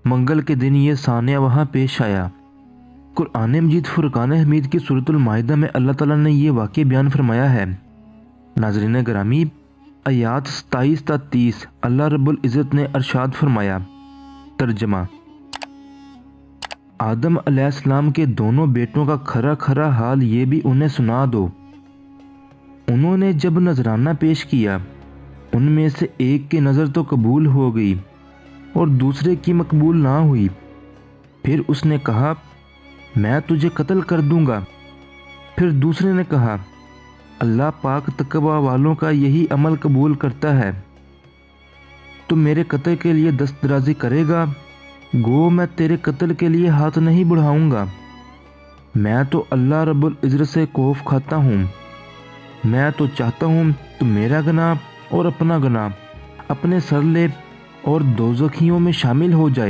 मंगल के दिन ये सानिया वहाँ पेश आया। कुरान मजीद फुरकान हमीद की सूरतुल माइदा में अल्लाह ताला ने ये वाक़या बयान फरमाया है। नाज़रीन गिरामी, आयात 27 ता 30 अल्लाह रब्बुल इज़्ज़त ने अरशाद फरमाया। तर्जमा: आदम अलैहिस्सलाम के दोनों बेटों का खरा खरा हाल ये भी उन्हें सुना दो। उन्होंने जब नजराना पेश किया, उनमें से एक की नज़र तो कबूल हो गई और दूसरे की मकबूल ना हुई। फिर उसने कहा, मैं तुझे कत्ल कर दूंगा। फिर दूसरे ने कहा, अल्लाह पाक तकवा वालों का यही अमल कबूल करता है। तो मेरे कत्ल के लिए दस्तदराजी करेगा? गो मैं तेरे कत्ल के लिए हाथ नहीं बढ़ाऊंगा। मैं तो अल्लाह रब्बुल इज़्ज़त से खौफ खाता हूँ। मैं तो चाहता हूँ तो मेरा गुनाह और अपना गुनाह अपने सर ले और दोज़खियों में शामिल हो जाए।